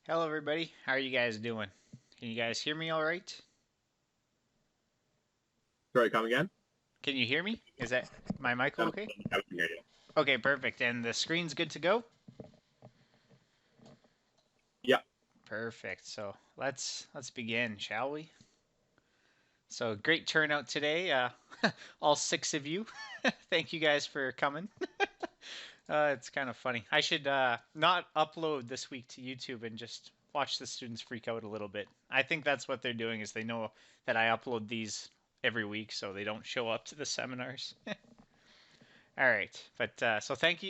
Hello everybody, how are you guys doing? Can you guys hear me all right? Sorry, come again? Can you hear me? Is that my mic Um, okay? I can hear you. Okay, perfect. And the screen's good to go? Yeah. Perfect. So let's begin, shall we? So great turnout today. All six of you. Thank you guys for coming. It's kind of funny. I should not upload this week to YouTube and just watch the students freak out a little bit. I think that's what they're doing is they know that I upload these every week, so they don't show up to the seminars. All right, but so thank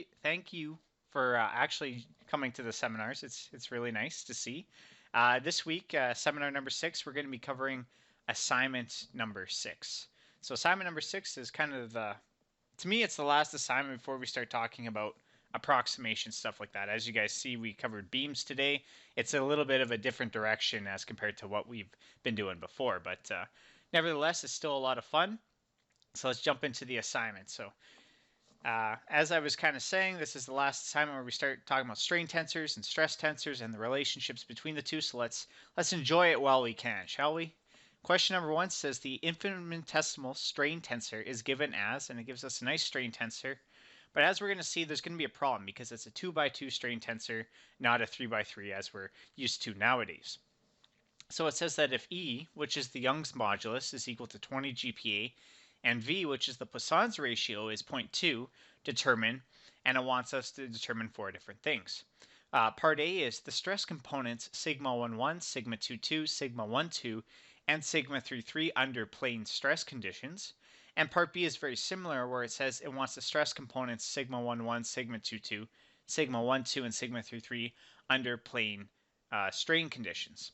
you for actually coming to the seminars. It's really nice to see. This week, seminar number 6, we're going to be covering assignment number 6. So assignment number 6 is kind of to me, it's the last assignment before we start talking about approximation stuff like that. As you guys see, we covered beams today. It's a little bit of a different direction as compared to what we've been doing before, but nevertheless, it's still a lot of fun. So let's jump into the assignment. So as I was kind of saying, this is the last assignment where we start talking about strain tensors and stress tensors and the relationships between the two. So let's enjoy it while we can, shall we? Question number 1 says the infinitesimal strain tensor is given as, and it gives us a nice strain tensor. But as we're going to see, there's going to be a problem because it's a 2 by 2 strain tensor, not a 3 by 3 as we're used to nowadays. So it says that if E, which is the Young's modulus, is equal to 20 GPa, and V, which is the Poisson's ratio, is 0.2, determine, and it wants us to determine 4 different things. Part A is the stress components sigma 11, sigma 22, sigma 12, and sigma 33 under plane stress conditions. And part B is very similar, where it says it wants the stress components sigma 11, sigma 22, sigma 12, and sigma 33 under plane strain conditions.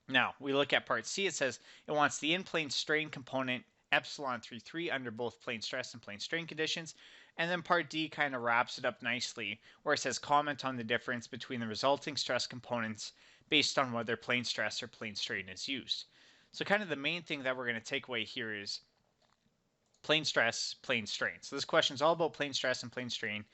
Now, we look at part C, it says it wants the in-plane strain component epsilon 33 under both plane stress and plane strain conditions. And then part D kind of wraps it up nicely, where it says comment on the difference between the resulting stress components based on whether plane stress or plane strain is used. So kind of the main thing that we're going to take away here is plane stress, plane strain. So this question is all about plane stress and plane strain.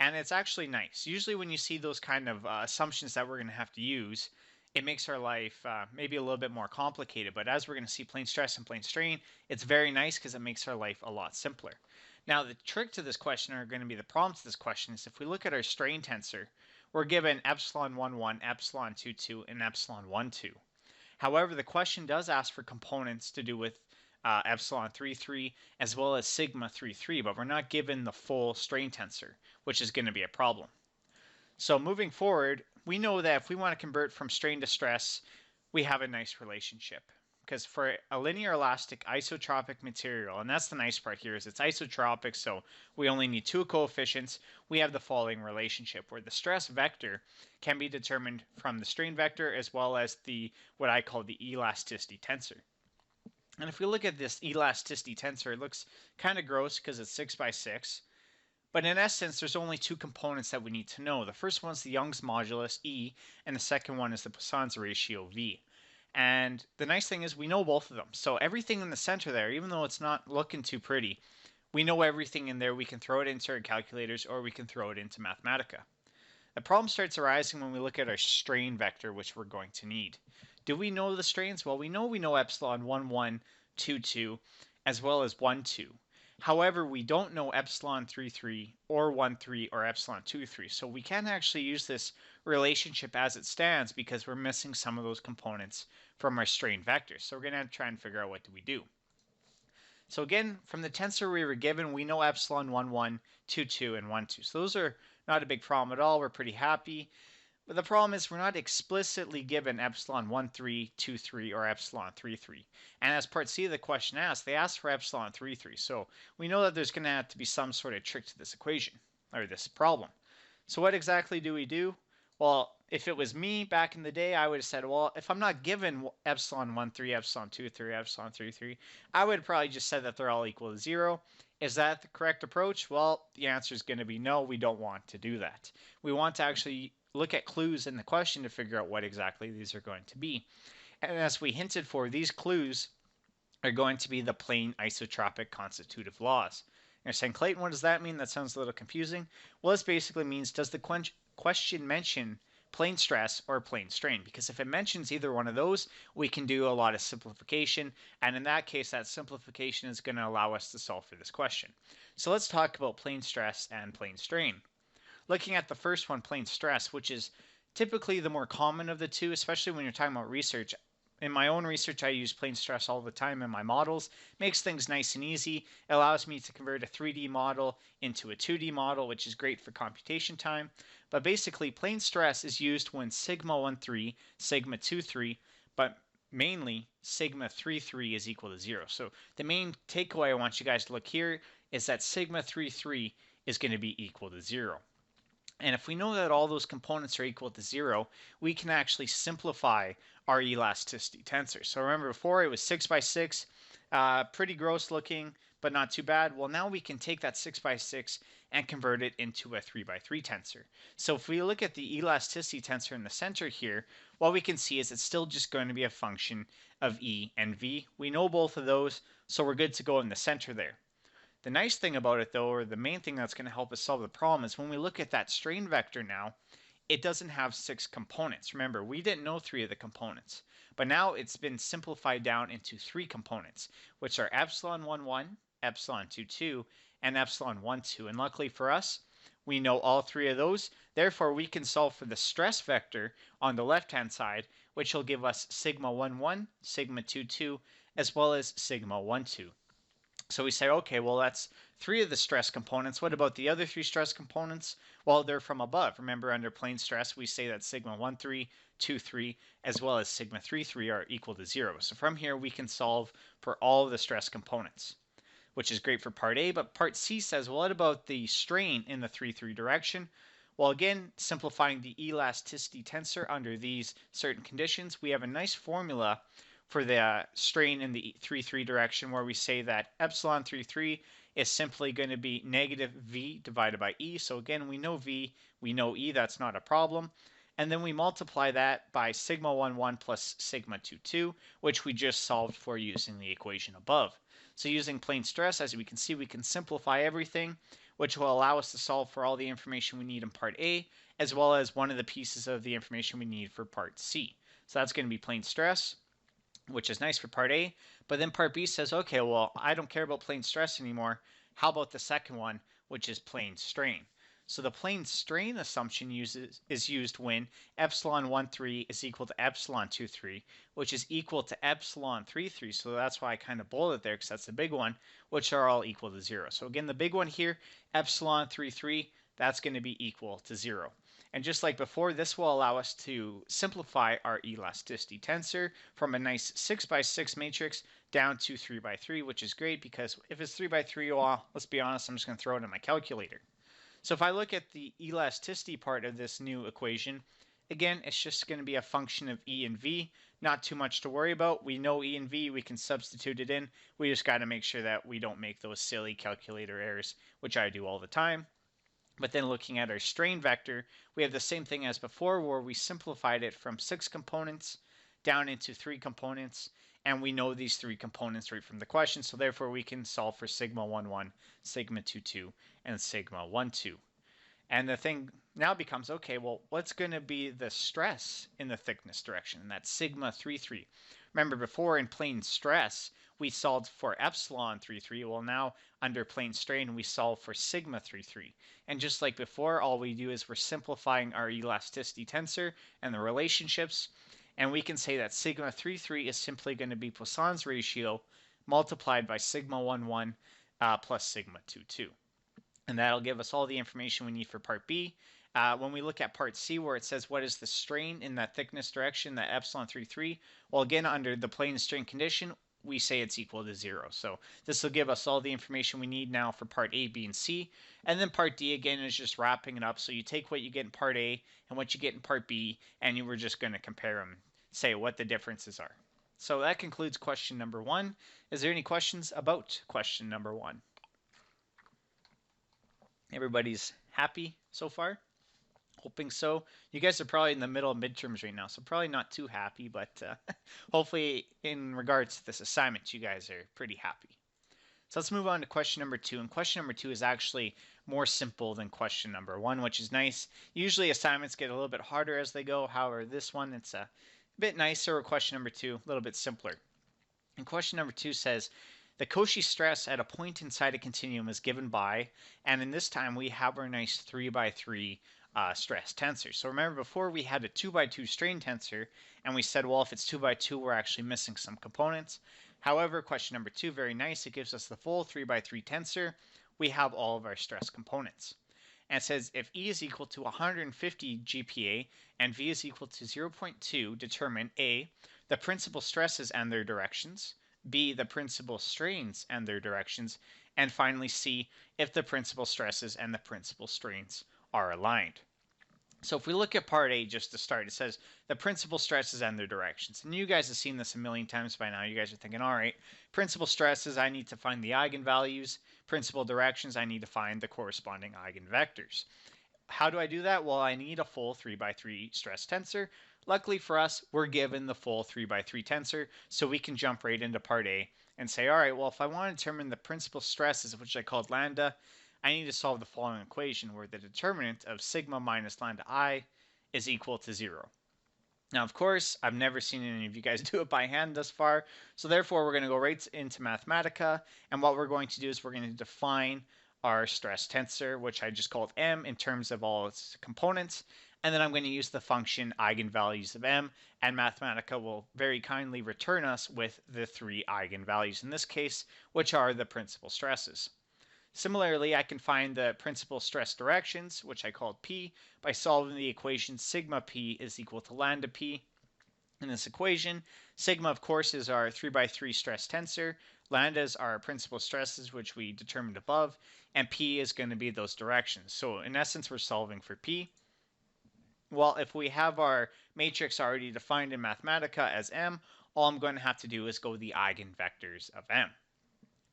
And it's actually nice. Usually when you see those kind of assumptions that we're going to have to use, it makes our life maybe a little bit more complicated. But as we're going to see plane stress and plane strain, it's very nice because it makes our life a lot simpler. Now, the trick to this question, or going to be the problem to this question, is if we look at our strain tensor, we're given epsilon 11, epsilon 22, and epsilon 12. However, the question does ask for components to do with epsilon 33 as well as sigma 33, but we're not given the full strain tensor, which is going to be a problem. So moving forward, we know that if we want to convert from strain to stress, we have a nice relationship. Because for a linear elastic isotropic material, and that's the nice part here, is it's isotropic, so we only need 2 coefficients, we have the following relationship, where the stress vector can be determined from the strain vector as well as the what I call the elasticity tensor. And if we look at this elasticity tensor, it looks kind of gross because it's 6 by 6. But in essence, there's only 2 components that we need to know. The first one is the Young's modulus, E, and the second one is the Poisson's ratio, V. And the nice thing is we know both of them. So everything in the center there, even though it's not looking too pretty, we know everything in there. We can throw it into our calculators or we can throw it into Mathematica. The problem starts arising when we look at our strain vector, which we're going to need. Do we know the strains? Well, we know epsilon 11, 22, as well as 12. However, we don't know epsilon 33 or 13 or epsilon 23. So we can't actually use this relationship as it stands because we're missing some of those components from our strain vectors. So we're going to try and figure out what do we do. So again, from the tensor we were given, we know epsilon 11, 22, and 12. So those are not a big problem at all. We're pretty happy. But the problem is we're not explicitly given epsilon 13, 23, or epsilon 33. And as part C of the question asks, they ask for epsilon 33. So we know that there's going to have to be some sort of trick to this equation, or this problem. So what exactly do we do? Well, if it was me back in the day, I would have said, well, if I'm not given epsilon 13, epsilon 23, epsilon 33, I would have probably just said that they're all equal to 0. Is that the correct approach? Well, the answer is going to be no, we don't want to do that. We want to actually look at clues in the question to figure out what exactly these are going to be. And as we hinted for, these clues are going to be the plane isotropic constitutive laws. You're saying, Clayton, what does that mean? That sounds a little confusing. Well, this basically means, does the question mention plane stress or plane strain, because if it mentions either one of those, we can do a lot of simplification, and in that case, that simplification is going to allow us to solve for this question. So let's talk about plane stress and plane strain. Looking at the first one, plane stress, which is typically the more common of the two, especially when you're talking about research. In my own research, I use plane stress all the time in my models. Makes things nice and easy. It allows me to convert a 3D model into a 2D model, which is great for computation time. But basically, plane stress is used when sigma 1,3, sigma 2,3, but mainly sigma 3,3 is equal to 0. So the main takeaway I want you guys to look here is that sigma 3,3 is going to be equal to 0. And if we know that all those components are equal to 0, we can actually simplify our elasticity tensor. So remember before it was 6 by 6, pretty gross looking, but not too bad. Well, now we can take that 6 by 6 and convert it into a 3 by 3 tensor. So if we look at the elasticity tensor in the center here, what we can see is it's still just going to be a function of E and V. We know both of those, so we're good to go in the center there. The nice thing about it though, or the main thing that's going to help us solve the problem, is when we look at that strain vector now, it doesn't have 6 components. Remember, we didn't know 3 of the components, but now it's been simplified down into 3 components, which are epsilon 1,1, epsilon 2,2, and epsilon 1,2. And luckily for us, we know all 3 of those. Therefore, we can solve for the stress vector on the left-hand side, which will give us sigma 1,1, sigma 2,2, as well as sigma 1,2. So we say, okay, well, that's 3 of the stress components. What about the other 3 stress components? Well, they're from above. Remember, under plane stress, we say that sigma 1,3, 2,3, as well as sigma 3,3 are equal to 0. So from here, we can solve for all of the stress components, which is great for part A. But part C says, well, what about the strain in the 3,3 direction? Well, again, simplifying the elasticity tensor under these certain conditions, we have a nice formula for the strain in the 3,3 direction, where we say that epsilon 3,3 is simply going to be negative V divided by E. So again, we know V, we know E, that's not a problem. And then we multiply that by sigma 1,1 plus sigma 2,2, which we just solved for using the equation above. So using plane stress, as we can see, we can simplify everything, which will allow us to solve for all the information we need in part A, as well as one of the pieces of the information we need for part C. So that's going to be plane stress, which is nice for part A. But then part B says, okay, well, I don't care about plane stress anymore. How about the second one, which is plane strain? So the plane strain assumption is used when epsilon 1,3 is equal to epsilon 2,3, which is equal to epsilon 3,3. So that's why I kind of bolded there, because that's the big one, which are all equal to 0. So again, the big one here, epsilon 3,3, that's going to be equal to 0. And just like before, this will allow us to simplify our elasticity tensor from a nice 6 by 6 matrix down to 3 by 3, which is great because if it's 3 by 3, well, let's be honest, I'm just going to throw it in my calculator. So if I look at the elasticity part of this new equation, again, it's just going to be a function of E and V. Not too much to worry about. We know E and V, we can substitute it in. We just got to make sure that we don't make those silly calculator errors, which I do all the time. But then looking at our strain vector, we have the same thing as before, where we simplified it from 6 components down into 3 components, and we know these 3 components right from the question, so therefore we can solve for sigma 1,1, sigma 2,2, and sigma 1,2. And the thing now becomes, okay, well, what's going to be the stress in the thickness direction? And that's sigma 3,3. Remember before in plane stress, we solved for epsilon 3,3. Well, now under plane strain, we solve for sigma 3,3. And just like before, all we do is we're simplifying our elasticity tensor and the relationships. And we can say that sigma 3,3 is simply going to be Poisson's ratio multiplied by sigma 1,1 plus sigma 2,2. And that'll give us all the information we need for part B. When we look at part C, where it says what is the strain in that thickness direction, that epsilon 3,3, well, again, under the plane strain condition, we say it's equal to 0. So this will give us all the information we need now for part A, B, and C. And then part D, again, is just wrapping it up. So you take what you get in part A and what you get in part B, and we're just going to compare them, say what the differences are. So that concludes question number 1. Is there any questions about question number 1? Everybody's happy so far? Hoping so. You guys are probably in the middle of midterms right now, so probably not too happy, but hopefully in regards to this assignment, you guys are pretty happy. So let's move on to question number 2. And question number 2 is actually more simple than question number 1, which is nice. Usually assignments get a little bit harder as they go. However, this one, it's a bit nicer. Question number 2, a little bit simpler. And question number 2 says, the Cauchy stress at a point inside a continuum is given by, and in this time we have our nice 3x3 stress tensor. So remember, before we had a 2x2 strain tensor, and we said, well, if it's 2x2, we're actually missing some components. However, question number 2, very nice. It gives us the full 3x3 tensor. We have all of our stress components. And it says if E is equal to 150 GPa and V is equal to 0.2, determine A, the principal stresses and their directions, B, the principal strains and their directions, and finally C, if the principal stresses and the principal strains are aligned. So if we look at part A just to start, it says the principal stresses and their directions. And you guys have seen this a million times by now. You guys are thinking, all right, principal stresses, I need to find the eigenvalues. Principal directions, I need to find the corresponding eigenvectors. How do I do that? Well, I need a full 3x3 stress tensor. Luckily for us, we're given the full 3x3 tensor, so we can jump right into part A and say, all right, well, if I want to determine the principal stresses, which I called lambda, I need to solve the following equation where the determinant of sigma minus lambda I is equal to 0. Now, of course, I've never seen any of you guys do it by hand thus far, so therefore we're going to go right into Mathematica, and what we're going to do is we're going to define our stress tensor, which I just called m in terms of all its components, and then I'm going to use the function eigenvalues of m, and Mathematica will very kindly return us with the 3 eigenvalues in this case, which are the principal stresses. Similarly, I can find the principal stress directions, which I called P, by solving the equation sigma P is equal to lambda P. In this equation, sigma, of course, is our 3x3 stress tensor, lambdas are our principal stresses, which we determined above, and P is going to be those directions. So in essence, we're solving for P. Well, if we have our matrix already defined in Mathematica as M, all I'm going to have to do is go the eigenvectors of M.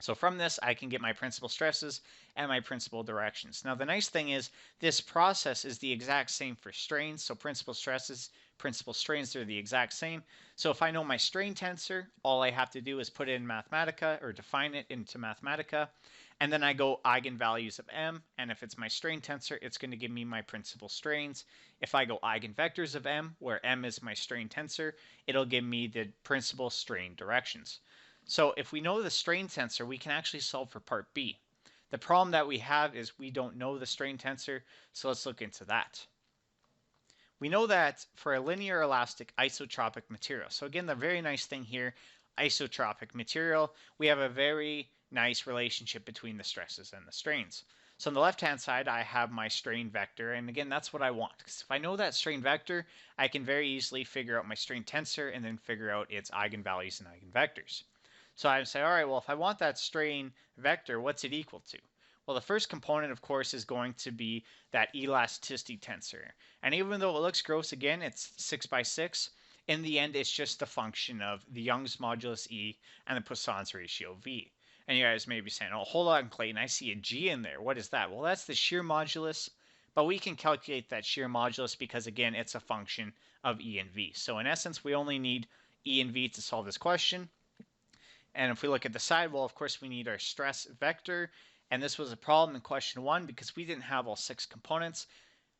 So from this, I can get my principal stresses and my principal directions. Now, the nice thing is this process is the exact same for strains. So principal stresses, principal strains, they're the exact same. So if I know my strain tensor, all I have to do is put it in Mathematica or define it into Mathematica. And then I go eigenvalues of M. And if it's my strain tensor, it's going to give me my principal strains. If I go eigenvectors of M, where M is my strain tensor, it'll give me the principal strain directions. So if we know the strain tensor, we can actually solve for part B. The problem that we have is we don't know the strain tensor, so let's look into that. We know that for a linear elastic isotropic material, so again, the very nice thing here, isotropic material, we have a very nice relationship between the stresses and the strains. So on the left-hand side, I have my strain vector, and again, that's what I want. Because if I know that strain vector, I can very easily figure out my strain tensor and then figure out its eigenvalues and eigenvectors. So I would say, all right, well, if I want that strain vector, what's it equal to? Well, the first component, of course, is going to be that elasticity tensor. And even though it looks gross, again, it's 6 by 6, in the end, it's just a function of the Young's modulus E and the Poisson's ratio V. And you guys may be saying, oh, hold on, Clayton, I see a G in there. What is that? Well, that's the shear modulus, but we can calculate that shear modulus because, again, it's a function of E and V. So in essence, we only need E and V to solve this question. And if we look at the side, well, of course, we need our stress vector. And this was a problem in question 1 because we didn't have all 6 components.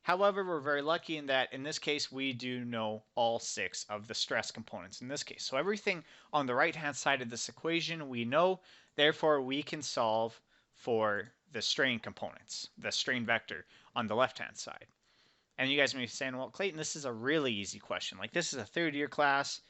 However, we're very lucky in that in this case, we do know all 6 of the stress components in this case. So everything on the right-hand side of this equation we know, therefore we can solve for the strain components, the strain vector on the left-hand side. And you guys may be saying, well, Clayton, this is a really easy question. Like, this is a third-year class.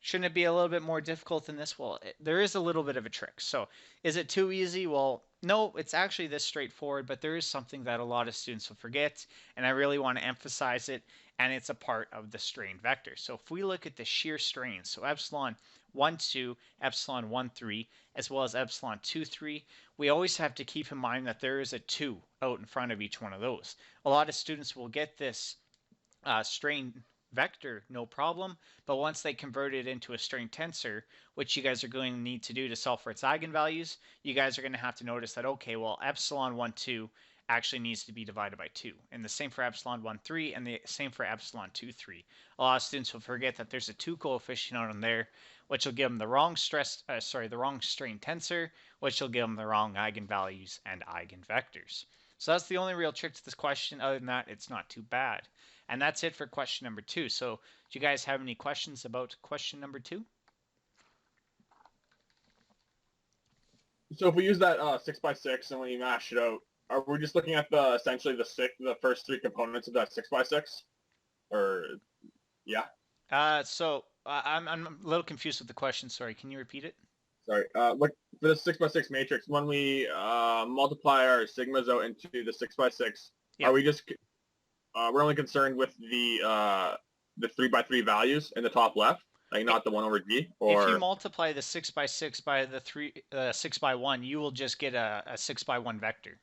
Shouldn't it be a little bit more difficult than this? Well, there is a little bit of a trick. So is it too easy? Well, no, it's actually this straightforward, but there is something that a lot of students will forget, and I really want to emphasize it, and it's a part of the strain vector. So if we look at the shear strains, so epsilon 1, 2, epsilon 1, 3, as well as epsilon 2, 3, we always have to keep in mind that there is a 2 out in front of each one of those. A lot of students will get this strain vector, no problem, but once they convert it into a strain tensor, which you guys are going to need to do to solve for its eigenvalues, you guys are going to have to notice that, okay, well, epsilon 1, 2 actually needs to be divided by 2, and the same for epsilon 1, 3, and the same for epsilon 2, 3. A lot of students will forget that there's a 2 coefficient on there, which will give them the wrong the wrong strain tensor, which will give them the wrong eigenvalues and eigenvectors. So that's the only real trick to this question. Other than that, it's not too bad. And that's it for question number 2. So do you guys have any questions about question number 2? So if we use that 6x6 and we mash it out, are we just looking at essentially the first three components of that 6x6? Or yeah, I'm a little confused with the question. Sorry, can you repeat it? sorry. Look for the 6x6 matrix. When we multiply our sigmas out into the 6x6, Yeah. are we just we're only concerned with the 3x3 values in the top left, like not the 1/g? If you Or multiply the 6x6 by the 6x1, you will just get a 6x1 vector.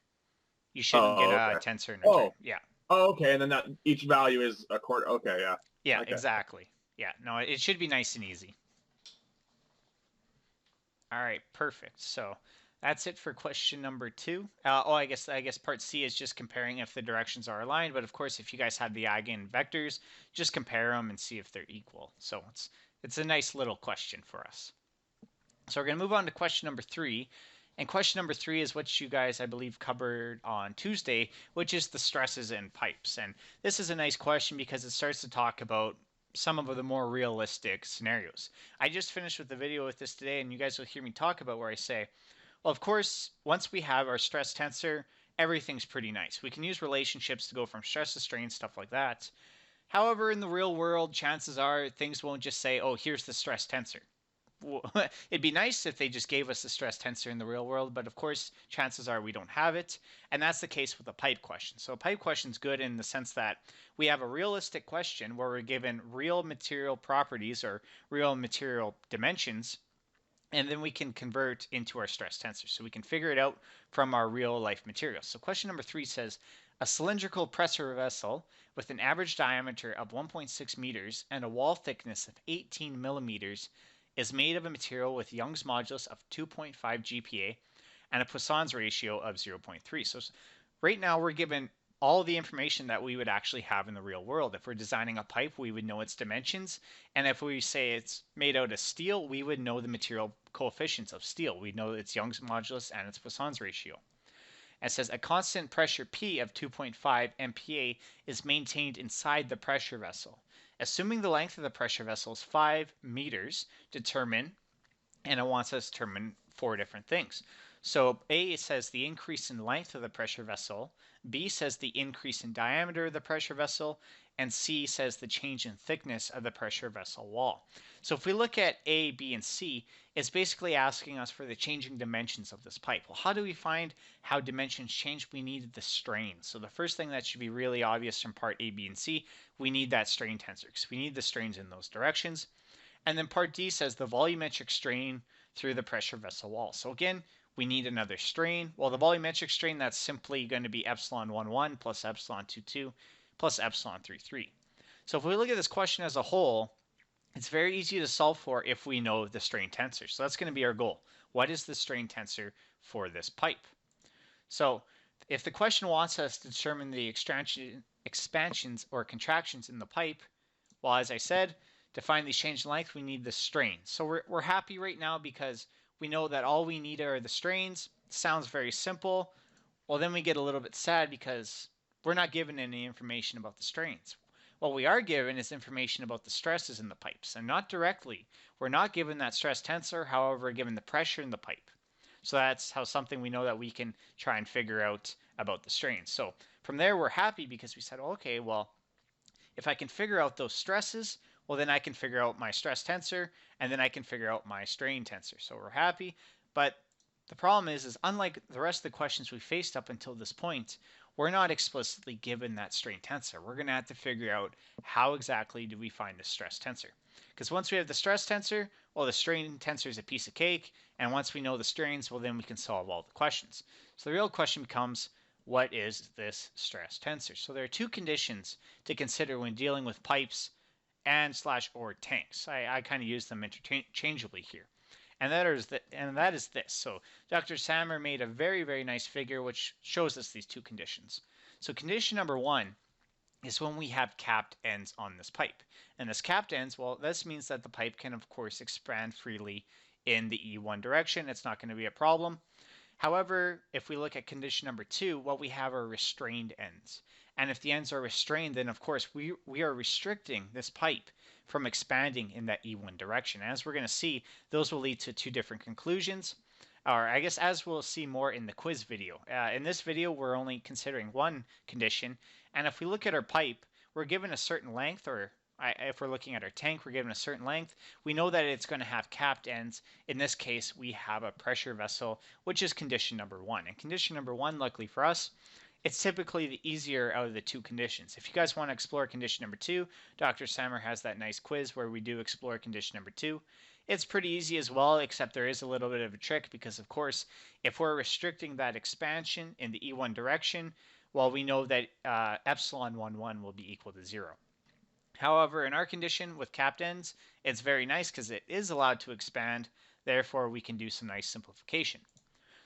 You shouldn't get oh, a okay. tensor in return. Oh, Yeah. oh, okay. And then that each value is a quarter. Okay, yeah. Yeah, Okay. exactly. Yeah, no, it should be nice and easy. All right, perfect. So that's it for question number 2. I guess part C is just comparing if the directions are aligned. But of course, if you guys have the eigenvectors, just compare them and see if they're equal. So it's a nice little question for us. So we're going to move on to question number 3. And question number 3 is what you guys, I believe, covered on Tuesday, which is the stresses in pipes. And this is a nice question because it starts to talk about some of the more realistic scenarios. I just finished with the video with this today, and you guys will hear me talk about where I say, well, of course, once we have our stress tensor, everything's pretty nice. We can use relationships to go from stress to strain, stuff like that. However, in the real world, chances are things won't just say, oh, here's the stress tensor. It'd be nice if they just gave us the stress tensor in the real world, but of course, chances are we don't have it. And that's the case with a pipe question. So a pipe question is good in the sense that we have a realistic question where we're given real material properties or real material dimensions, and then we can convert into our stress tensor. So we can figure it out from our real life materials. So question number 3 says, a cylindrical pressure vessel with an average diameter of 1.6 meters and a wall thickness of 18 millimeters is made of a material with Young's modulus of 2.5 GPa and a Poisson's ratio of 0.3. So right now we're given all the information that we would actually have in the real world. If we're designing a pipe, we would know its dimensions. And if we say it's made out of steel, we would know the material coefficients of steel. We know its Young's modulus and its Poisson's ratio. It says a constant pressure P of 2.5 MPa is maintained inside the pressure vessel. Assuming the length of the pressure vessel is 5 meters, determine, and it wants us to determine 4 different things. So A says the increase in length of the pressure vessel, B says the increase in diameter of the pressure vessel, and C says the change in thickness of the pressure vessel wall. So if we look at A, B, and C, it's basically asking us for the changing dimensions of this pipe. Well, how do we find how dimensions change? We need the strain. So the first thing that should be really obvious from part A, B, and C, we need that strain tensor because we need the strains in those directions. And then part D says the volumetric strain through the pressure vessel wall. So again, we need another strain. Well, the volumetric strain, that's simply going to be epsilon 1,1 plus epsilon 2,2 plus epsilon 3,3. So if we look at this question as a whole, it's very easy to solve for if we know the strain tensor. So that's going to be our goal. What is the strain tensor for this pipe? So if the question wants us to determine the expansions or contractions in the pipe, well, as I said, to find these change in length, we need the strain. So we're happy right now because we know that all we need are the strains. It sounds very simple. Well, then we get a little bit sad because we're not given any information about the strains. What we are given is information about the stresses in the pipes, and not directly. We're not given that stress tensor, however, we're given the pressure in the pipe. So that's how something we know that we can try and figure out about the strains. So from there, we're happy because we said, okay, well, if I can figure out those stresses, well, then I can figure out my stress tensor, and then I can figure out my strain tensor. So we're happy, but the problem is unlike the rest of the questions we faced up until this point, we're not explicitly given that strain tensor. We're going to have to figure out how exactly do we find the stress tensor. Because once we have the stress tensor, well, the strain tensor is a piece of cake, and once we know the strains, well, then we can solve all the questions. So the real question becomes, what is this stress tensor? So there are 2 conditions to consider when dealing with pipes and / or tanks. I kind of use them interchangeably here. And that is this. So Dr. Sammer made a very, very nice figure which shows us these 2 conditions. So condition number 1 is when we have capped ends on this pipe. And this capped ends, well, this means that the pipe can, of course, expand freely in the E1 direction. It's not going to be a problem. However, if we look at condition number 2, what we have are restrained ends. And if the ends are restrained, then of course we are restricting this pipe from expanding in that E1 direction. As we're going to see, those will lead to two different conclusions, or I guess as we'll see more in the quiz video. In this video, we're only considering one condition, and if we look at our pipe, we're given a certain length, or if we're looking at our tank, we're given a certain length. We know that it's going to have capped ends. In this case, we have a pressure vessel, which is condition number 1. And condition number 1, luckily for us, it's typically the easier out of the two conditions. If you guys want to explore condition number 2, Dr. Sammer has that nice quiz where we do explore condition number 2. It's pretty easy as well, except there is a little bit of a trick because, of course, if we're restricting that expansion in the E1 direction, well, we know that epsilon 1 will be equal to 0. However, in our condition with capped ends, it's very nice because it is allowed to expand. Therefore, we can do some nice simplification.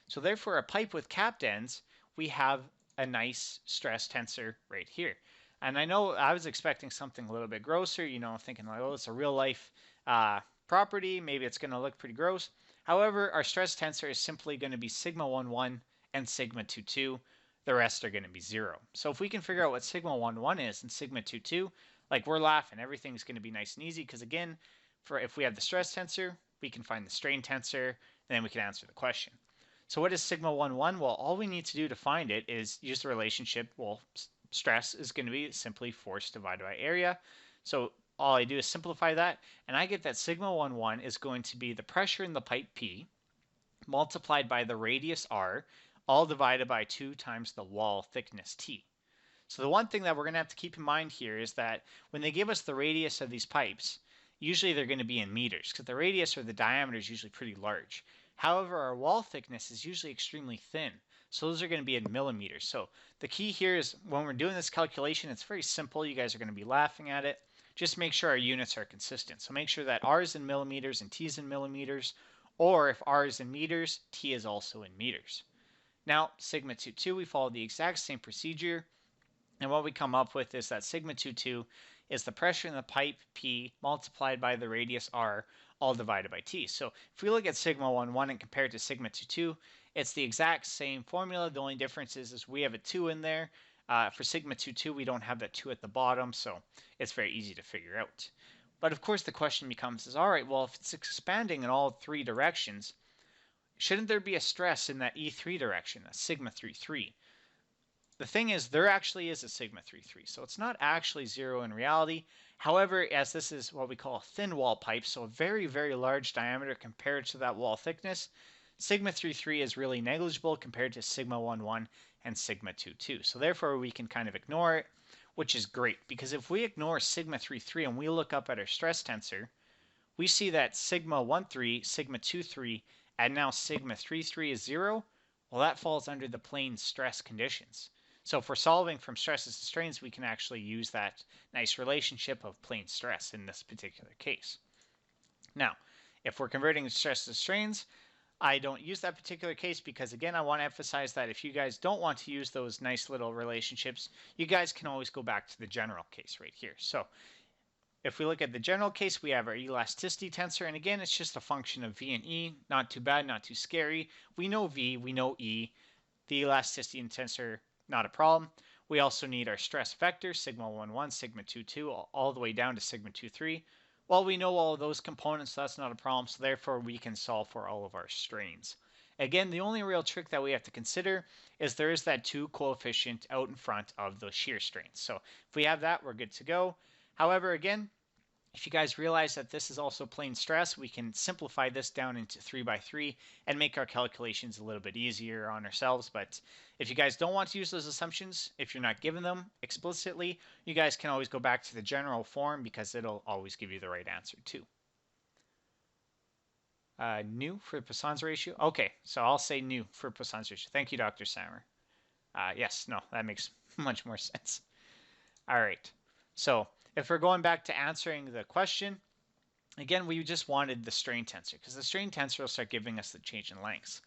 So therefore, a pipe with capped ends, we have a nice stress tensor right here. And I know I was expecting something a little bit grosser, thinking like, oh, it's a real life property. Maybe it's going to look pretty gross. However, our stress tensor is simply going to be sigma 1 and sigma 2. The rest are going to be 0. So if we can figure out what sigma 1 is and sigma 2, like we're laughing, everything's going to be nice and easy because again, if we have the stress tensor, we can find the strain tensor, and then we can answer the question. So what is sigma 1? Well, all we need to do to find it is use the relationship. Well, stress is going to be simply force divided by area. So all I do is simplify that, and I get that sigma 1 is going to be the pressure in the pipe P multiplied by the radius R, all divided by 2 times the wall thickness T. So the one thing that we're going to have to keep in mind here is that when they give us the radius of these pipes, usually they're going to be in meters because the radius or the diameter is usually pretty large. However, our wall thickness is usually extremely thin. So those are going to be in millimeters. So the key here is when we're doing this calculation, it's very simple. You guys are going to be laughing at it. Just make sure our units are consistent. So make sure that R is in millimeters and T is in millimeters. Or if R is in meters, T is also in meters. Now, sigma 2, we follow the exact same procedure. And what we come up with is that sigma 2 is the pressure in the pipe P multiplied by the radius R, all divided by T. So if we look at sigma 1 and compare it to sigma 2, it's the exact same formula. The only difference is we have a 2 in there. For sigma 2, we don't have that 2 at the bottom, so it's very easy to figure out. But of course the question becomes all right, well, if it's expanding in all three directions, shouldn't there be a stress in that E3 direction, a sigma 3? The thing is, there actually is a sigma 3, so it's not actually 0 in reality. However, as this is what we call a thin wall pipe, so a very, very large diameter compared to that wall thickness, sigma 3 is really negligible compared to sigma 1 and sigma 2. So therefore, we can kind of ignore it, which is great, because if we ignore sigma 3 and we look up at our stress tensor, we see that sigma 1, sigma 2, and now sigma 3 is 0. Well, that falls under the plane stress conditions. So if we're solving from stresses to strains, we can actually use that nice relationship of plane stress in this particular case. Now, if we're converting stresses to strains, I don't use that particular case because, again, I want to emphasize that if you guys don't want to use those nice little relationships, you guys can always go back to the general case right here. So if we look at the general case, we have our elasticity tensor, and again, it's just a function of V and E. Not too bad, not too scary. We know V, we know E. The elasticity tensor, not a problem. We also need our stress vector, sigma 1, sigma 2, all the way down to sigma 2. Well, we know all of those components, so that's not a problem, so therefore we can solve for all of our strains. Again, the only real trick that we have to consider is there is that 2 coefficient out in front of those shear strains. So if we have that, we're good to go. However, again, if you guys realize that this is also plane stress, we can simplify this down into 3x3 and make our calculations a little bit easier on ourselves. But if you guys don't want to use those assumptions, if you're not given them explicitly, you guys can always go back to the general form because it'll always give you the right answer too. New for Poisson's ratio? Okay, so I'll say new for Poisson's ratio. Thank you, Dr. Sammer. Yes, no, that makes much more sense. All right, so if we're going back to answering the question, again, we just wanted the strain tensor because the strain tensor will start giving us the change in lengths.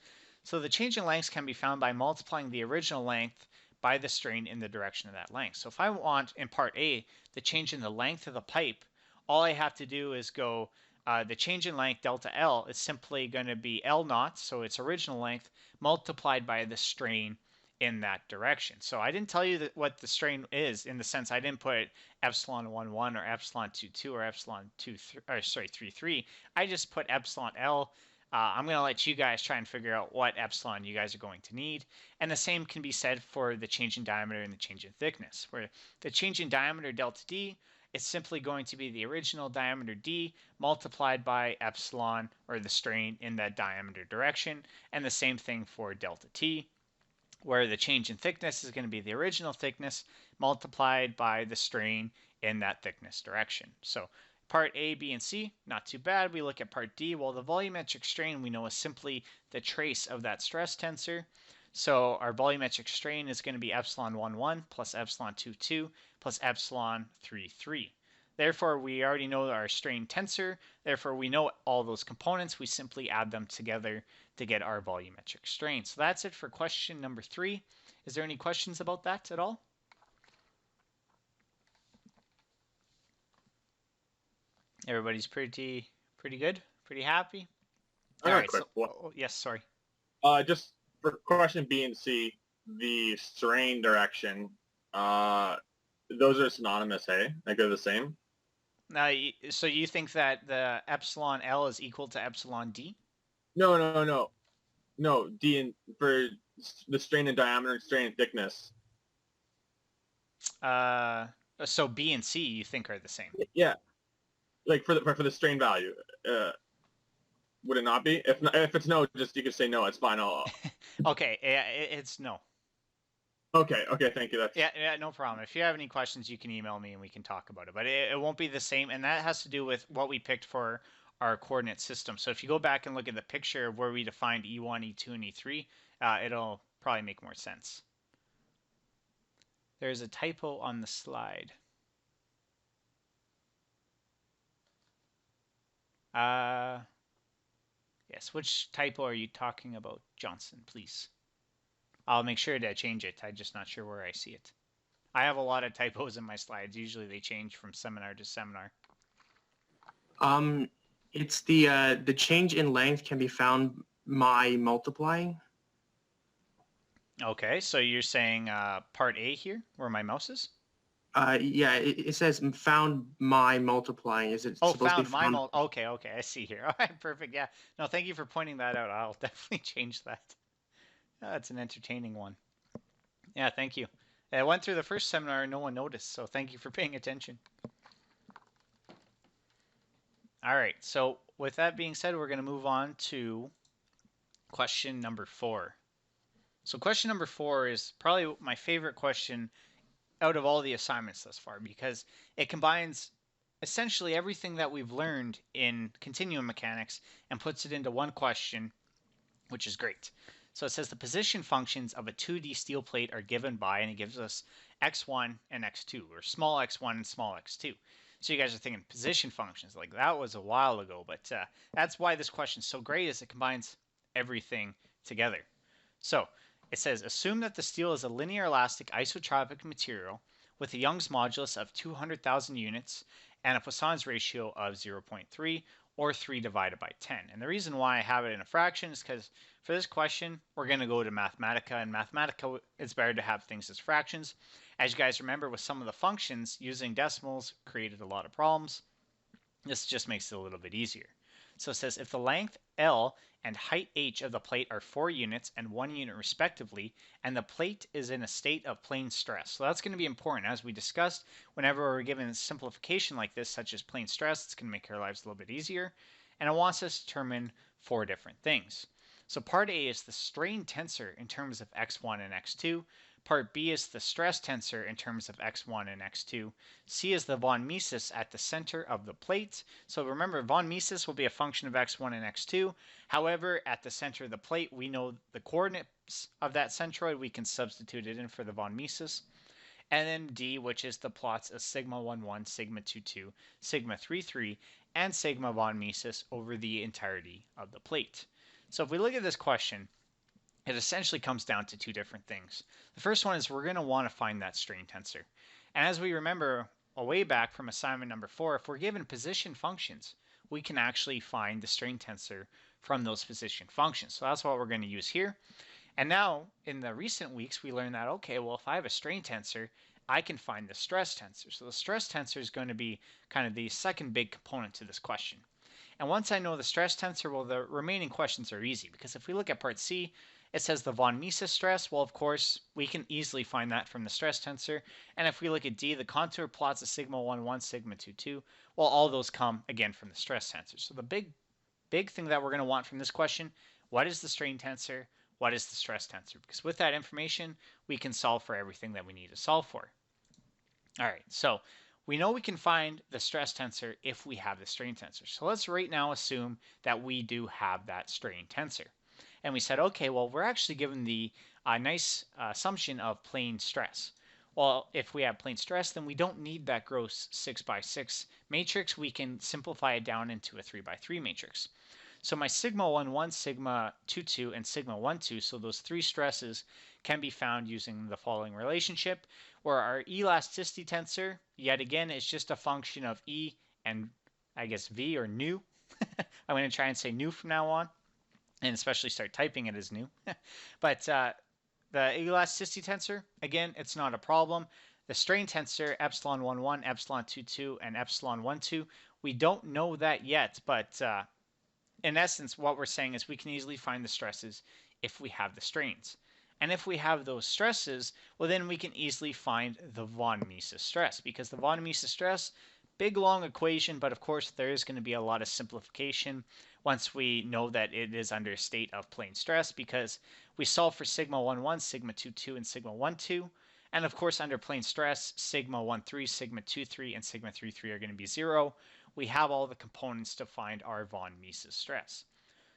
So the change in lengths can be found by multiplying the original length by the strain in the direction of that length. So if I want, in part A, the change in the length of the pipe, all I have to do is go the change in length, delta L, is simply going to be L naught, so its original length, multiplied by the strain in that direction. So I didn't tell you what the strain is, in the sense I didn't put epsilon 1 1 or epsilon 2 2 or epsilon 2 3, or sorry 3 3. I just put epsilon L. I'm going to let you guys try and figure out what epsilon you guys are going to need. And the same can be said for the change in diameter and the change in thickness, where the change in diameter, delta D, is simply going to be the original diameter D multiplied by epsilon, or the strain in that diameter direction. And the same thing for delta T, where the change in thickness is going to be the original thickness multiplied by the strain in that thickness direction. So part A, B, and C, not too bad. We look at part D. Well, the volumetric strain we know is simply the trace of that stress tensor. So our volumetric strain is going to be epsilon 1 1 plus epsilon 2 2 plus epsilon 3 3. Therefore, we already know our strain tensor. Therefore, we know all those components. We simply add them together to get our volumetric strain. So that's it for question number 3. Is there any questions about that at all? Everybody's pretty good? Pretty happy? I All got a right. quick So, one. yes, sorry. Just for question B and C, the strain direction, those are synonymous, hey? Like they're the same? Now, so you think that the epsilon L is equal to epsilon D? No, no, no. No, D and for the strain in diameter and strain in thickness. So B and C you think are the same? Yeah, like for the strain value. Would it not be? If it's no, just you could say no. It's fine. Okay, it's no. Okay. Thank you. That's Yeah, no problem. If you have any questions, you can email me and we can talk about it. But it won't be the same, and that has to do with what we picked for our coordinate system. So if you go back and look at the picture of where we defined E1, E2, and E3, it'll probably make more sense. There's a typo on the slide. Yes, which typo are you talking about, Johnson, please? I'll make sure to change it. I'm just not sure where I see it. I have a lot of typos in my slides. Usually they change from seminar to seminar. It's the change in length can be found by multiplying. Okay, so you're saying part A here, where my mouse is? Yeah, it says found my multiplying. Is it Oh, supposed to be found my found? Okay, I see here. All right, perfect. Yeah. No, thank you for pointing that out. I'll definitely change that. That's an entertaining one. Yeah, thank you. I went through the first seminar and no one noticed, so thank you for paying attention. All right, so with that being said, we're going to move on to question number 4. So question number 4 is probably my favorite question out of all the assignments thus far, because it combines essentially everything that we've learned in continuum mechanics and puts it into one question, which is great. So it says the position functions of a 2D steel plate are given by, and it gives us x1 and x2, or small x1 and small x2. So you guys are thinking position functions, like that was a while ago, but that's why this question is so great, is it combines everything together. So it says, assume that the steel is a linear elastic isotropic material with a Young's modulus of 200,000 units and a Poisson's ratio of 0.3, or 3 divided by 10. And the reason why I have it in a fraction is because for this question, we're going to go to Mathematica, and Mathematica, it's better to have things as fractions. As you guys remember, with some of the functions, using decimals created a lot of problems. This just makes it a little bit easier. So it says if the length L and height h of the plate are 4 units and 1 unit respectively, and the plate is in a state of plane stress. So that's going to be important. As we discussed, whenever we're given a simplification like this, such as plane stress, it's going to make our lives a little bit easier. And it wants us to determine 4 different things. So part A is the strain tensor in terms of x1 and x2. Part B is the stress tensor in terms of x1 and x2. C is the von Mises at the center of the plate. So remember, von Mises will be a function of x1 and x2. However, at the center of the plate, we know the coordinates of that centroid. We can substitute it in for the von Mises. And then D, which is the plots of sigma 1, 1, sigma 2, 2, sigma 3, 3, and sigma von Mises over the entirety of the plate. So if we look at this question, it essentially comes down to 2 different things. The first one is we're going to want to find that strain tensor. And as we remember way back from assignment number 4, if we're given position functions, we can actually find the strain tensor from those position functions. So that's what we're going to use here. And now, in the recent weeks, we learned that, okay, well, if I have a strain tensor, I can find the stress tensor. So the stress tensor is going to be kind of the second big component to this question. And once I know the stress tensor, well, the remaining questions are easy, because if we look at part C, it says the von Mises stress. Well, of course, we can easily find that from the stress tensor. And if we look at D, the contour plots of sigma 1, 1, sigma 2, 2, well, all those come, again, from the stress tensor. So the big thing that we're going to want from this question, what is the strain tensor? What is the stress tensor? Because with that information, we can solve for everything that we need to solve for. All right, so we know we can find the stress tensor if we have the strain tensor. So let's right now assume that we do have that strain tensor. And we said, okay, well, we're actually given the nice assumption of plane stress. Well, if we have plane stress, then we don't need that gross 6x6 matrix. We can simplify it down into a 3x3 matrix. So my sigma 1, 1, sigma 2, 2, and sigma 1, 2, so those three stresses can be found using the following relationship, where our elasticity tensor, yet again, is just a function of E and I guess V or nu. I'm going to try and say nu from now on, and especially start typing it as nu. But the elasticity tensor, again, it's not a problem. The strain tensor, epsilon 1, 1, epsilon 2, 2, and epsilon 1, 2, we don't know that yet, but in essence, what we're saying is we can easily find the stresses if we have the strains. And if we have those stresses, well, then we can easily find the von Mises stress, because the von Mises stress, big long equation, but of course there is going to be a lot of simplification once we know that it is under a state of plane stress, because we solve for sigma 1, 1, sigma 2, 2, and sigma 1, 2. And of course, under plane stress, sigma 1, 3, sigma 2, 3, and sigma 3, 3 are going to be 0. We have all the components to find our von Mises stress.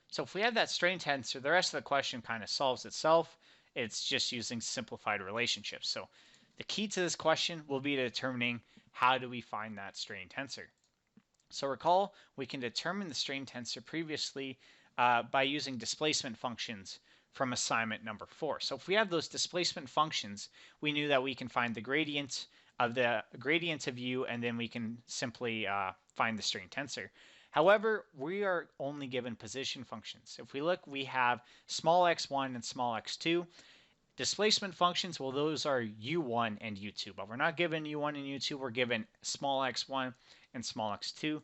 So if we have that strain tensor, the rest of the question kind of solves itself. It's just using simplified relationships. So the key to this question will be determining how do we find that strain tensor. So recall, we can determine the strain tensor previously by using displacement functions from assignment number 4. So if we have those displacement functions, we knew that we can find the gradient of u, and then we can simply find the strain tensor. However, we are only given position functions. If we look, we have small x1 and small x2. Displacement functions, well, those are u1 and u2, but we're not given u1 and u2. We're given small x1 and small x2.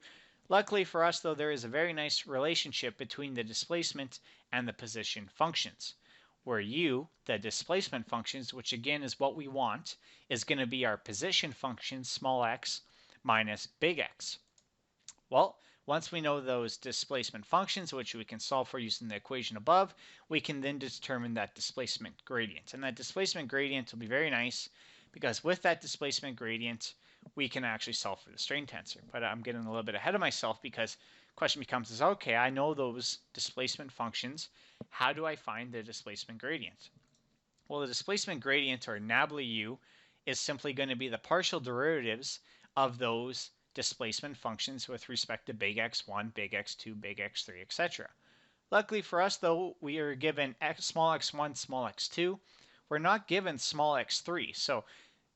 Luckily for us, though, there is a very nice relationship between the displacement and the position functions, where u, the displacement functions, which again is what we want, is going to be our position function, small x, minus big X. Well, once we know those displacement functions, which we can solve for using the equation above, we can then determine that displacement gradient. And that displacement gradient will be very nice, because with that displacement gradient, we can actually solve for the strain tensor. But I'm getting a little bit ahead of myself, because the question becomes is, okay, I know those displacement functions. How do I find the displacement gradient? Well, the displacement gradient, or nabla u, is simply going to be the partial derivatives of those displacement functions with respect to big X1, big X2, big X3, etc. Luckily for us, though, we are given small x1, small x2. We're not given small x3. So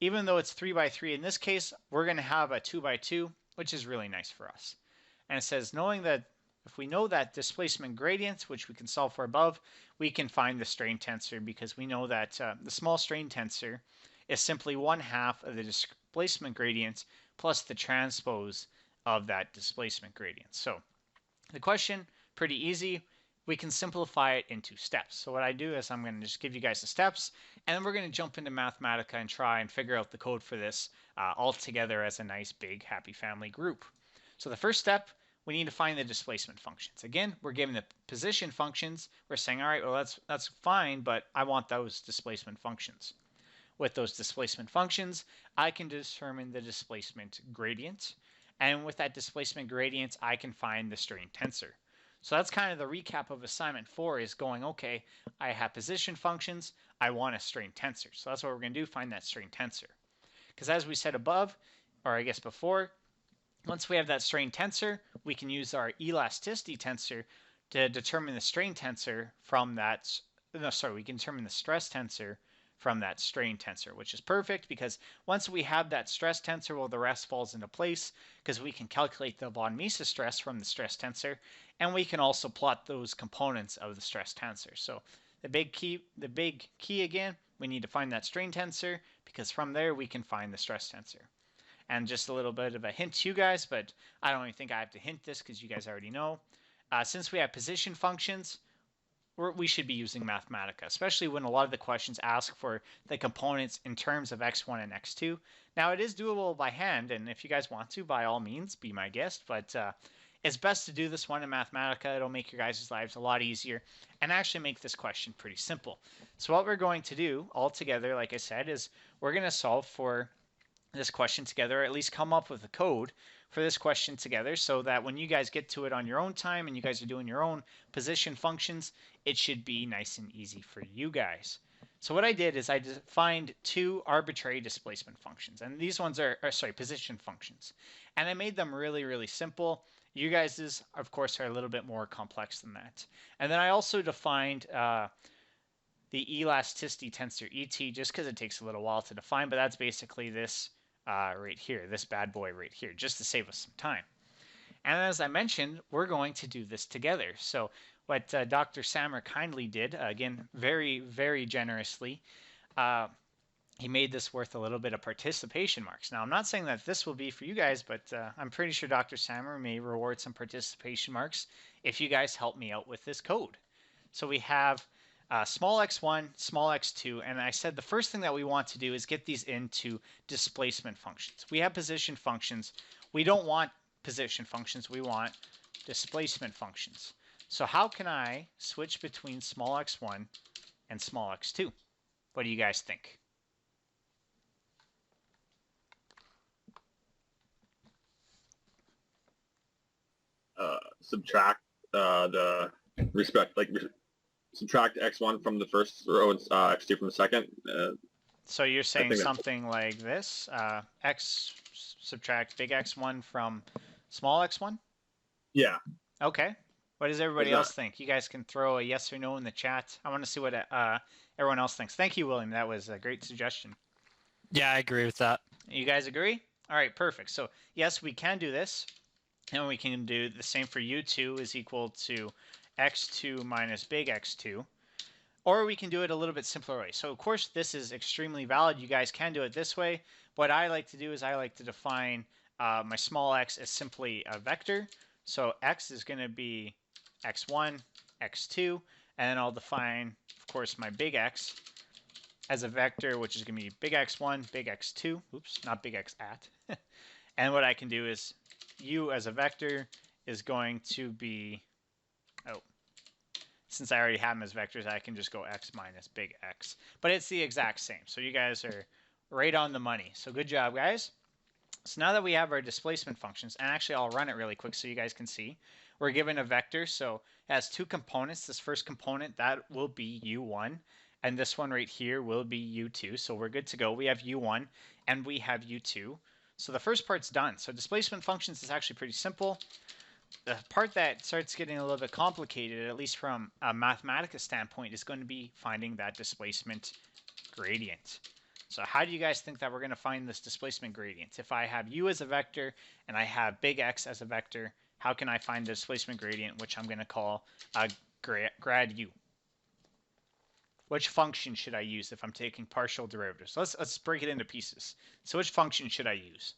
even though it's 3 by 3 in this case, we're going to have a 2 by 2, which is really nice for us. And it says, knowing that if we know that displacement gradient, which we can solve for above, we can find the strain tensor, because we know that the small strain tensor is simply 1/2 of the displacement gradient plus the transpose of that displacement gradient. So the question, pretty easy. We can simplify it into steps. So what I do is I'm going to just give you guys the steps, and then we're going to jump into Mathematica and try and figure out the code for this all together as a nice, big, happy family group. So the first step, we need to find the displacement functions. Again, we're given the position functions. We're saying, all right, well, that's fine, but I want those displacement functions. With those displacement functions, I can determine the displacement gradient. And with that displacement gradient, I can find the strain tensor. So that's kind of the recap of assignment 4, is going, okay, I have position functions, I want a strain tensor. So that's what we're going to do, find that strain tensor. Because as we said above, or I guess before, once we have that strain tensor, we can use our elasticity tensor to determine the strain tensor from that, we can determine the stress tensor from that strain tensor, which is perfect because once we have that stress tensor, well, the rest falls into place because we can calculate the von Mises stress from the stress tensor, and we can also plot those components of the stress tensor. So the big key again, we need to find that strain tensor because from there we can find the stress tensor. And just a little bit of a hint to you guys, but I don't even think I have to hint this because you guys already know. Since we have position functions, we should be using Mathematica, especially when a lot of the questions ask for the components in terms of x1 and x2. Now, it is doable by hand, and if you guys want to, by all means, be my guest, but it's best to do this one in Mathematica. It'll make your guys' lives a lot easier and actually make this question pretty simple. So what we're going to do all together, like I said, is we're going to solve for this question together, or at least come up with a code for this question together so that when you guys get to it on your own time and you guys are doing your own position functions, it should be nice and easy for you guys. So what I did is I defined two arbitrary displacement functions, and these ones are position functions. And I made them really, really simple. You guys', of course, are a little bit more complex than that. And then I also defined the elasticity tensor ET just because it takes a little while to define, but that's basically this right here, this bad boy right here, just to save us some time. And as I mentioned, we're going to do this together. So what Dr. Sammer kindly did, again, very, very generously, he made this worth a little bit of participation marks. Now, I'm not saying that this will be for you guys, but I'm pretty sure Dr. Sammer may reward some participation marks if you guys help me out with this code. So we have small x1, small x2, and I said the first thing that we want to do is get these into displacement functions. We have position functions. We don't want position functions. We want displacement functions. So how can I switch between small x1 and small x2? What do you guys think? Subtract subtract x1 from the first row and x2 from the second. So you're saying something like this: x subtract big X1 from small x1? Yeah. Okay. What does everybody else think? You guys can throw a yes or no in the chat. I want to see what everyone else thinks. Thank you, William. That was a great suggestion. Yeah, I agree with that. You guys agree? All right, perfect. So yes, we can do this. And we can do the same for u2 is equal to x2 minus big X2. Or we can do it a little bit simpler way. So of course, this is extremely valid. You guys can do it this way. What I like to do is I like to define my small x as simply a vector. So x is going to be x1, x2, and then I'll define, of course, my big X as a vector, which is going to be big X1, big X2. Oops, not big X at. And what I can do is u as a vector is going to be, since I already have them as vectors, I can just go x minus big X. But it's the exact same. So you guys are right on the money. So good job, guys. So now that we have our displacement functions, and actually I'll run it really quick so you guys can see. We're given a vector, so it has two components. This first component, that will be u1, and this one right here will be u2. So we're good to go. We have u1 and we have u2. So the first part's done. So displacement functions is actually pretty simple. The part that starts getting a little bit complicated, at least from a Mathematica standpoint, is going to be finding that displacement gradient. So how do you guys think that we're going to find this displacement gradient? If I have u as a vector and I have big X as a vector, how can I find the displacement gradient, which I'm going to call grad u? Which function should I use if I'm taking partial derivatives? Let's break it into pieces. So which function should I use?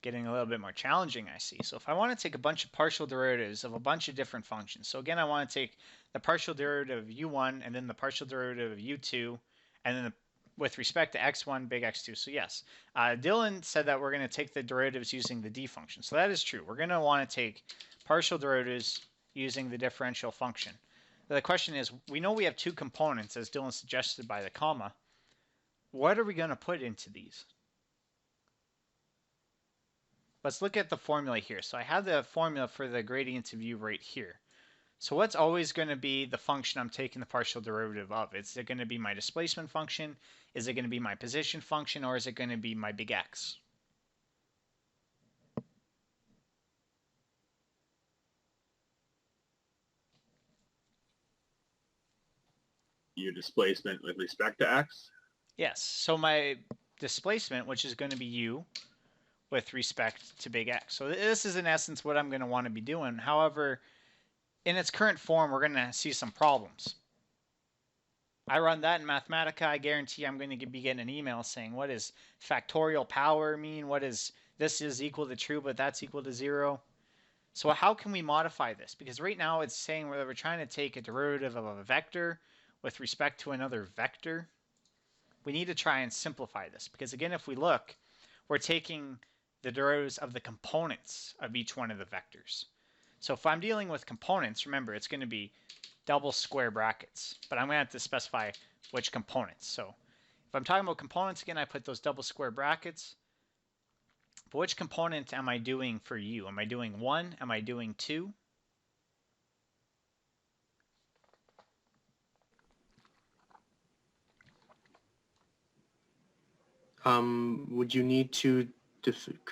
Getting a little bit more challenging, I see. So if I want to take a bunch of partial derivatives of a bunch of different functions. So again, I want to take the partial derivative of u1 and then the partial derivative of u2 and then with respect to x1, big X2. So yes, Dylan said that we're going to take the derivatives using the d function. So that is true. We're going to want to take partial derivatives using the differential function. The question is, we know we have two components, as Dylan suggested by the comma. What are we going to put into these? Let's look at the formula here. So I have the formula for the gradient of u right here. So what's always going to be the function I'm taking the partial derivative of? Is it going to be my displacement function? Is it going to be my position function? Or is it going to be my big X? u displacement with respect to x? Yes. So my displacement, which is going to be u with respect to big X. So this is in essence what I'm going to want to be doing. However, in its current form, we're going to see some problems. I run that in Mathematica, I guarantee I'm going to be getting an email saying, what does factorial power mean? What is this is equal to true, but that's equal to 0? So how can we modify this? Because right now it's saying that we're trying to take a derivative of a vector with respect to another vector. We need to try and simplify this. Because again, if we look, we're taking the derivatives of the components of each one of the vectors. So if I'm dealing with components, remember, it's going to be double square brackets, but I'm going to have to specify which components. So if I'm talking about components, again, I put those double square brackets. But which component am I doing for u? Am I doing 1? Am I doing 2? Would you need to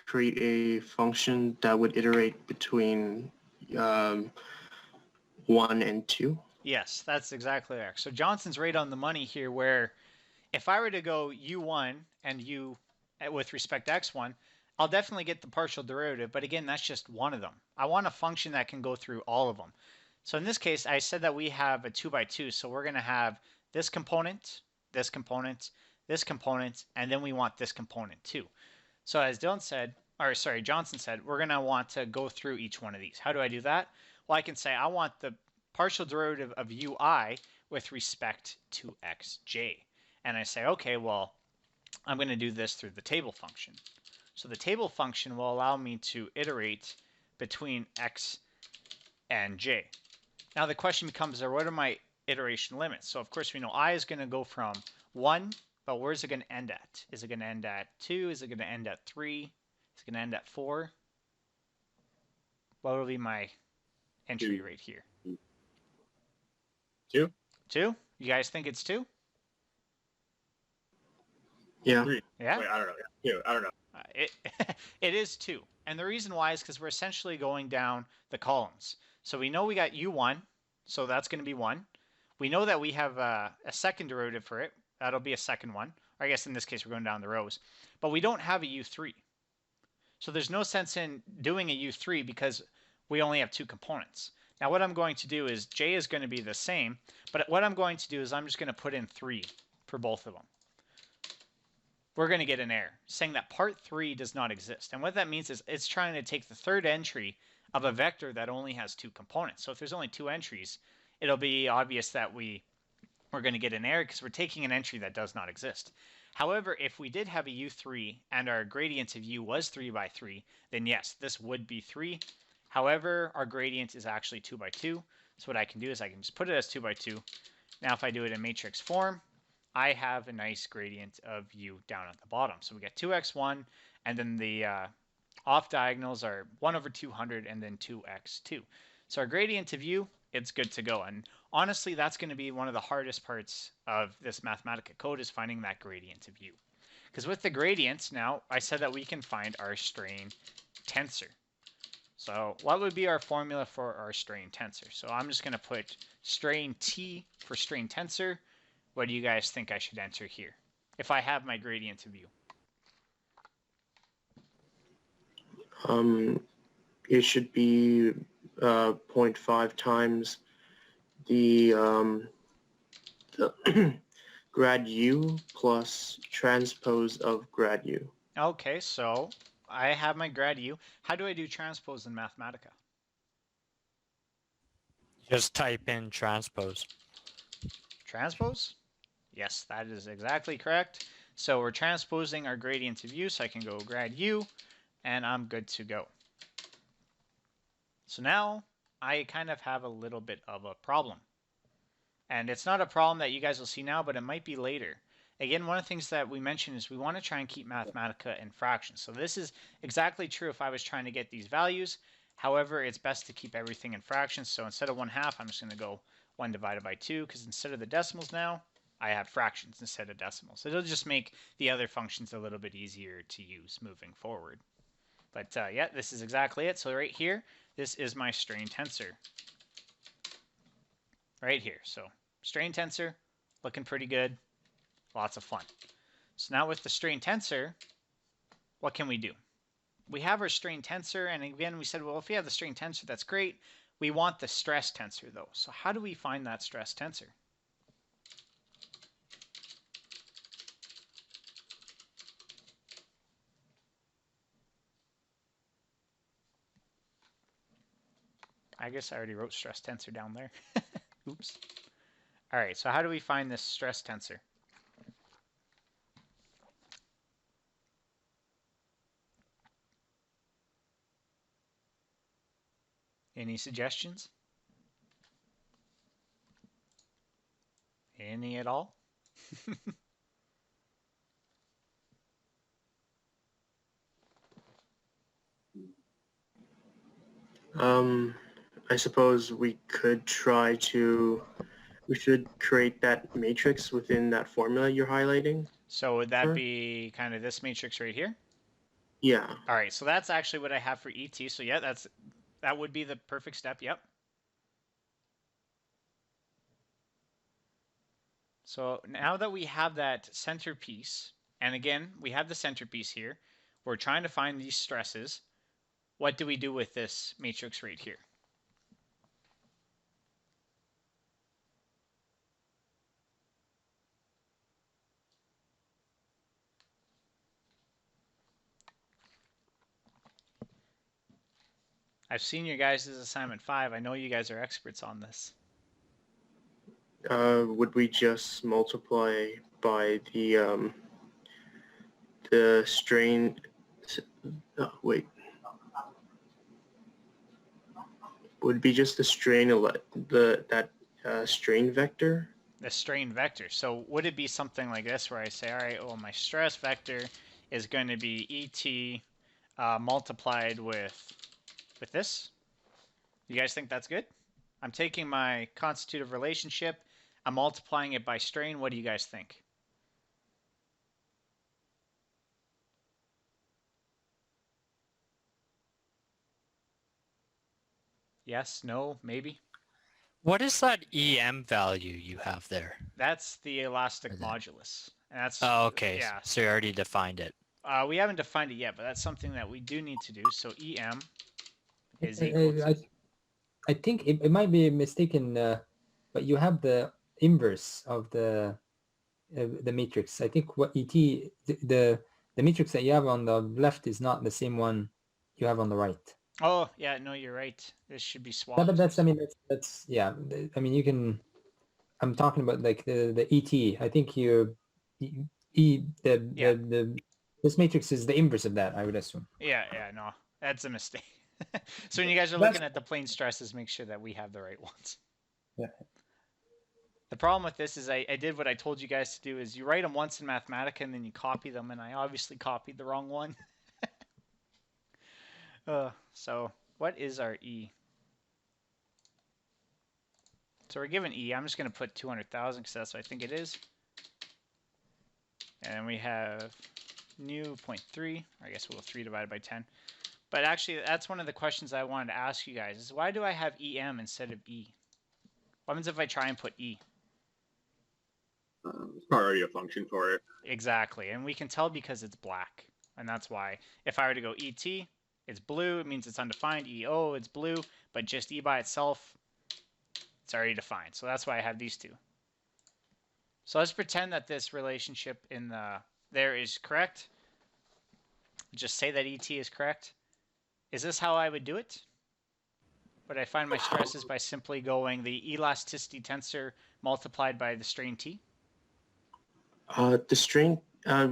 create a function that would iterate between 1 and 2? Yes, that's exactly right. So Johnson's right on the money here, where if I were to go u1 and u with respect to x1, I'll definitely get the partial derivative, but again, that's just one of them. I want a function that can go through all of them. So in this case, I said that we have a 2 by 2, so we're going to have this component, this component, this component, and then we want this component too. So as Johnson said, we're going to want to go through each one of these. How do I do that? Well, I can say I want the partial derivative of ui with respect to xj. And I say, okay, well, I'm going to do this through the table function. So the table function will allow me to iterate between x and j. Now the question becomes, what are my iteration limits? So of course we know I is going to go from 1, but where is it going to end at? Is it going to end at 2? Is it going to end at 3? Is it going to end at 4? What will be my entry rate here? 2? 2? You guys think it's 2? Yeah. 3? Yeah? Wait, I don't know. 2. I don't know. It is 2. And the reason why is because we're essentially going down the columns. So we know we got u1, so that's going to be 1. We know that we have a second derivative for it. That'll be a second one. Or I guess in this case we're going down the rows. But we don't have a u3. So there's no sense in doing a u3 because we only have 2 components. Now what I'm going to do is j is going to be the same, but what I'm going to do is I'm just going to put in 3 for both of them. We're going to get an error saying that part 3 does not exist. And what that means is it's trying to take the third entry of a vector that only has 2 components. So if there's only 2 entries, it'll be obvious that we're going to get an error because we're taking an entry that does not exist. However, if we did have a u3 and our gradient of u was 3 by 3, then yes, this would be 3. However, our gradient is actually 2 by 2. So what I can do is I can just put it as 2 by 2. Now if I do it in matrix form, I have a nice gradient of u down at the bottom. So we get 2x1, and then the off diagonals are 1 over 200 and then 2x2. So our gradient of u, it's good to go. And honestly, that's going to be one of the hardest parts of this Mathematica code is finding that gradient of u. Because with the gradients, now I said that we can find our strain tensor. So what would be our formula for our strain tensor? So I'm just going to put strain t for strain tensor. What do you guys think I should enter here if I have my gradient of u? It should be 0.5 times the grad u plus transpose of grad u. Okay, so I have my grad u. How do I do transpose in Mathematica? Just type in transpose. Transpose? Yes, that is exactly correct. So we're transposing our gradient of u, so I can go grad u, and I'm good to go. So now I kind of have a little bit of a problem. And it's not a problem that you guys will see now, but it might be later. Again, one of the things that we mentioned is we want to try and keep Mathematica in fractions. So this is exactly true if I was trying to get these values. However, it's best to keep everything in fractions. So instead of 1/2, I'm just going to go 1 divided by 2, because instead of the decimals now, I have fractions instead of decimals. It'll just make the other functions a little bit easier to use moving forward. But yeah, this is exactly it. So right here, this is my strain tensor. Right here. So strain tensor, looking pretty good. Lots of fun. So now with the strain tensor, what can we do? We have our strain tensor, and again, we said, well, if we have the strain tensor, that's great. We want the stress tensor, though. So how do we find that stress tensor? I guess I already wrote stress tensor down there. Oops. All right, so how do we find this stress tensor? Any suggestions? Any at all? I suppose we should create that matrix within that formula you're highlighting. So would that Sure. be kind of this matrix right here? Yeah. All right, so that's actually what I have for ET. So yeah, that would be the perfect step. Yep. So now that we have that centerpiece, and again, we have the centerpiece here, we're trying to find these stresses. What do we do with this matrix right here? I've seen your guys' assignment 5. I know you guys are experts on this. Would we just multiply by the strain? Oh, wait. Would it be just the strain strain vector? The strain vector. So would it be something like this where I say, all right, well, my stress vector is going to be ET multiplied with this? You guys think that's good? I'm taking my constitutive relationship, I'm multiplying it by strain. What do you guys think? Yes, no, maybe? What is that EM value you have there? That's the elastic Is it? modulus. And that's, Oh, okay. yeah. So you already defined it. We haven't defined it yet, but that's something that we do need to do. So EM is I, equal to... I think it might be mistaken, but you have the inverse of the matrix. I think what the matrix that you have on the left is not the same one you have on the right. Oh, yeah, no, you're right. This should be swapped. Yeah, but that's, I mean, that's yeah. I mean, you can. I'm talking about like the ET. I think this matrix is the inverse of that, I would assume. Yeah, no, that's a mistake. So when you guys are looking at the plane stresses, make sure that we have the right ones. Yeah. The problem with this is I did what I told you guys to do is you write them once in Mathematica and then you copy them, and I obviously copied the wrong one. So what is our E? So we're given E. I'm just going to put 200,000 because that's what I think it is. And we have new 0.3. I guess we'll go 3 divided by 10. But actually, that's one of the questions I wanted to ask you guys is why do I have EM instead of E? What happens if I try and put E? It's already a function for it. Exactly. And we can tell because it's black. And that's why if I were to go ET, it's blue. It means it's undefined. EO, it's blue. But just E by itself, it's already defined. So that's why I have these two. So let's pretend that this relationship in there is correct. Just say that ET is correct. Is this how I would do it? Would I find my stresses by simply going the elasticity tensor multiplied by the strain T? The strain,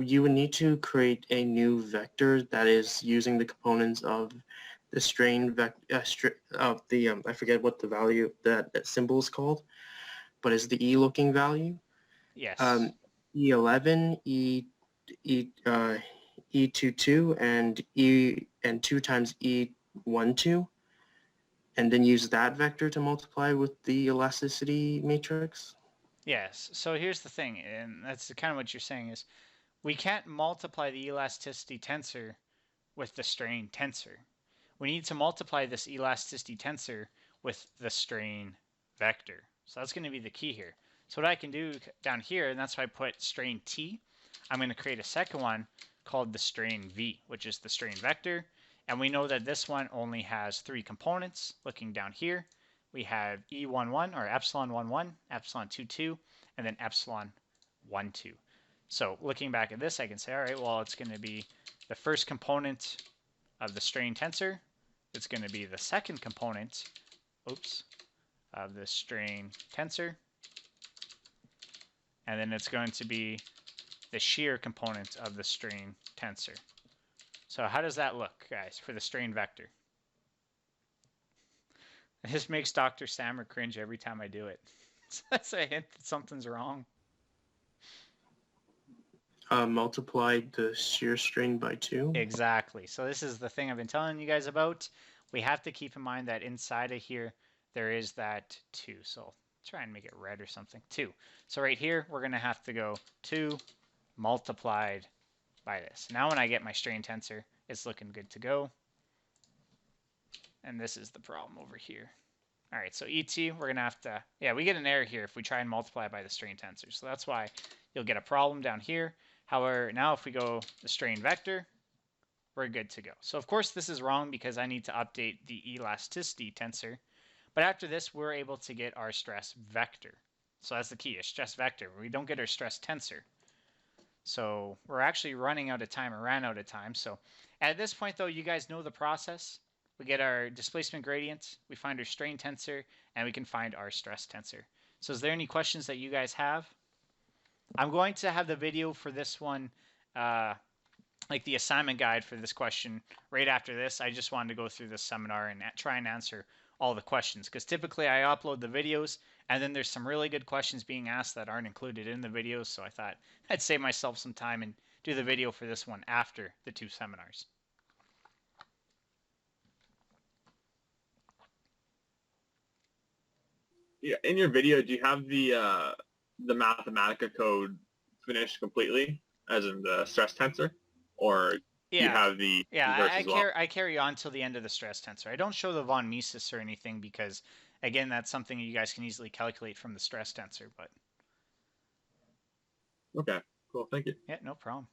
you would need to create a new vector that is using the components of the strain vector, I forget what the value that symbol is called, but it's the E-looking value. Yes. E11, E22, and 2 times E12, and then use that vector to multiply with the elasticity matrix. Yes. So here's the thing, and that's kind of what you're saying is we can't multiply the elasticity tensor with the strain tensor. We need to multiply this elasticity tensor with the strain vector. So that's going to be the key here. So what I can do down here, and that's why I put strain T, I'm going to create a second one called the strain V, which is the strain vector. And we know that this one only has 3 components. Looking down here, we have E11 or epsilon11, epsilon22, and then epsilon12. So looking back at this, I can say, all right, well, it's going to be the first component of the strain tensor. It's going to be the second component, of the strain tensor. And then it's going to be the shear component of the strain tensor. So how does that look, guys, for the strain vector? This makes Dr. Stammer cringe every time I do it. So that's a hint that something's wrong. Multiply the shear strain by 2. Exactly. So this is the thing I've been telling you guys about. We have to keep in mind that inside of here, there is that 2. So try and make it red or something. 2. So right here, we're going to have to go 2 multiplied by this. Now when I get my strain tensor, it's looking good to go. And this is the problem over here. All right, so ET, we're going to have to, yeah, we get an error here if we try and multiply by the strain tensor. So that's why you'll get a problem down here. However, now if we go the strain vector, we're good to go. So of course this is wrong because I need to update the elasticity tensor. But after this, we're able to get our stress vector. So that's the key, a stress vector. We don't get our stress tensor. So we're actually running out of time or ran out of time. So at this point, though, you guys know the process. We get our displacement gradient, we find our strain tensor, and we can find our stress tensor. So is there any questions that you guys have? I'm going to have the video for this one, like the assignment guide for this question right after this. I just wanted to go through this seminar and try and answer all the questions, because typically I upload the videos and then there's some really good questions being asked that aren't included in the videos. So I thought I'd save myself some time and do the video for this one after the 2 seminars. Yeah, in your video, do you have the Mathematica code finished completely, as in the stress tensor, or do you have the inverse as well? I carry on till the end of the stress tensor. I don't show the von Mises or anything because, again, that's something you guys can easily calculate from the stress tensor. But okay, cool, thank you. yeah, no problem.